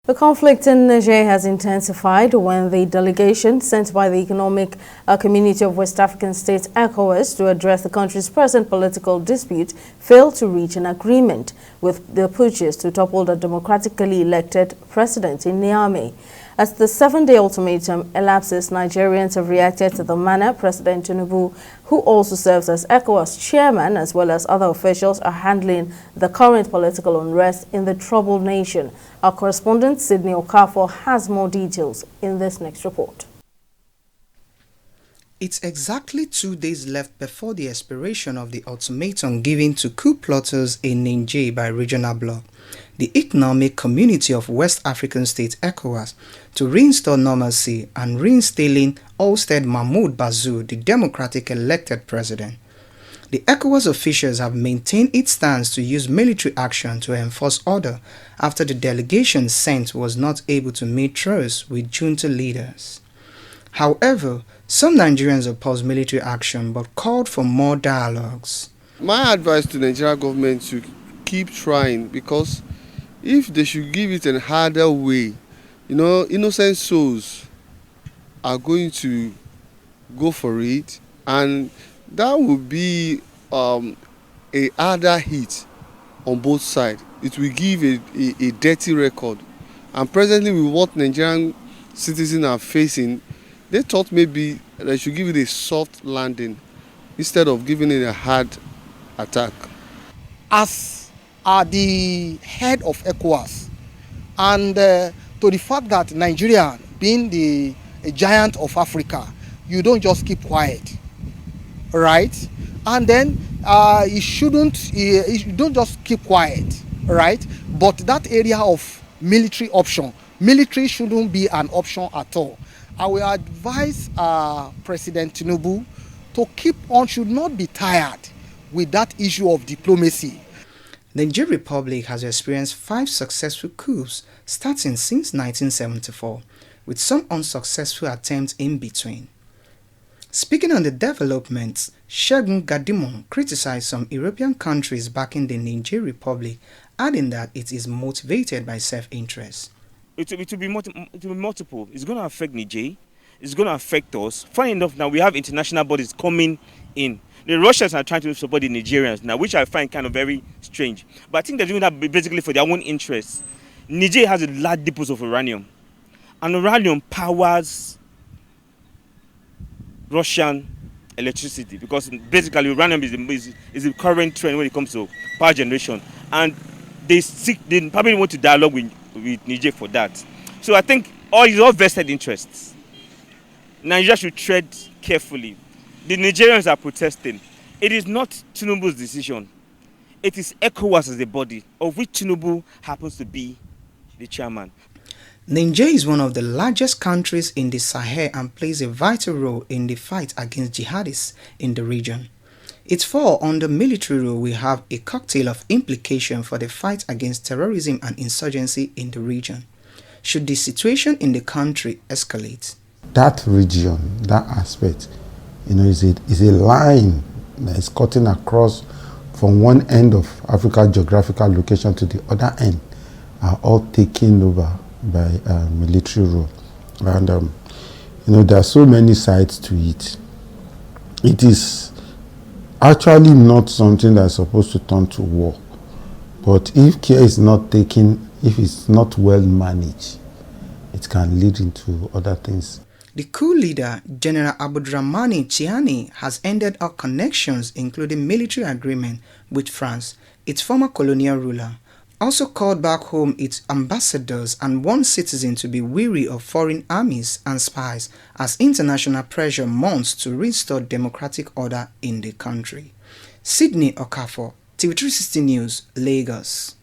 The conflict in Niger has intensified when the delegation sent by the Economic Community of West African States (ECOWAS) to address the country's present political dispute failed to reach an agreement with the putschist to topple the democratically elected president in Niamey. As the 7-day ultimatum elapses, Nigerians have reacted to the manner President Tinubu, who also serves as ECOWAS chairman, as well as other officials, are handling the current political unrest in the troubled nation. Our correspondent, Sydney Okafor, has more details in this next report. It's exactly 2 days left before the expiration of the ultimatum given to coup plotters in Niger by regional bloc, the Economic Community of West African States (ECOWAS), to reinstall normalcy and reinstalling Ousted Mahmoud Bazoum, the democratic elected president. The ECOWAS officials have maintained its stance to use military action to enforce order after the delegation sent was not able to meet truce with junta leaders. However, some Nigerians opposed military action but called for more dialogues. My advice to the Nigerian government to keep trying, because if they should give it a harder way, innocent souls are going to go for it, and that would be a harder hit on both sides. It will give a dirty record. And presently with what Nigerian citizens are facing, they thought maybe they should give it a soft landing instead of giving it a hard attack. As the head of ECOWAS, and to the fact that Nigeria, being a giant of Africa, you don't just keep quiet, right? And then you don't just keep quiet, right? But that area of military option, military shouldn't be an option at all. I will advise President Tinubu to keep on, should not be tired with that issue of diplomacy. The Niger Republic has experienced 5 successful coups starting since 1974, with some unsuccessful attempts in between. Speaking on the developments, Segun Gadimon criticized some European countries backing the Niger Republic, adding that it is motivated by self-interest. It will be multiple. It's going to affect Niger. It's going to affect us. Funny enough, now we have international bodies coming in. The Russians are trying to support the Nigerians now, which I find kind of very strange. But I think they're doing that basically for their own interests. Niger has a large depots of uranium. And uranium powers Russian electricity, because basically uranium is the current trend when it comes to power generation. And they probably want to dialogue with Niger for that. So I think it's all vested interests. Nigeria should tread carefully. The Nigerians are protesting. It is not Tinubu's decision. It is ECOWAS as a body, of which Tinubu happens to be the chairman. Niger is one of the largest countries in the Sahel and plays a vital role in the fight against jihadists in the region. Its fall under military rule will have a cocktail of implication for the fight against terrorism and insurgency in the region, should the situation in the country escalate. That region, that aspect, is a line that is cutting across from one end of Africa's geographical location to the other end, are all taken over by military rule. And there are so many sides to it. It is actually not something that's supposed to turn to war. But if care is not taken, if it's not well managed, it can lead into other things. The coup leader, General Abdurrahmani Chiani, has ended all connections, including military agreement with France, its former colonial ruler, also called back home its ambassadors and warned citizens to be wary of foreign armies and spies as international pressure mounts to restore democratic order in the country. Sydney Okafor, TV360 News, Lagos.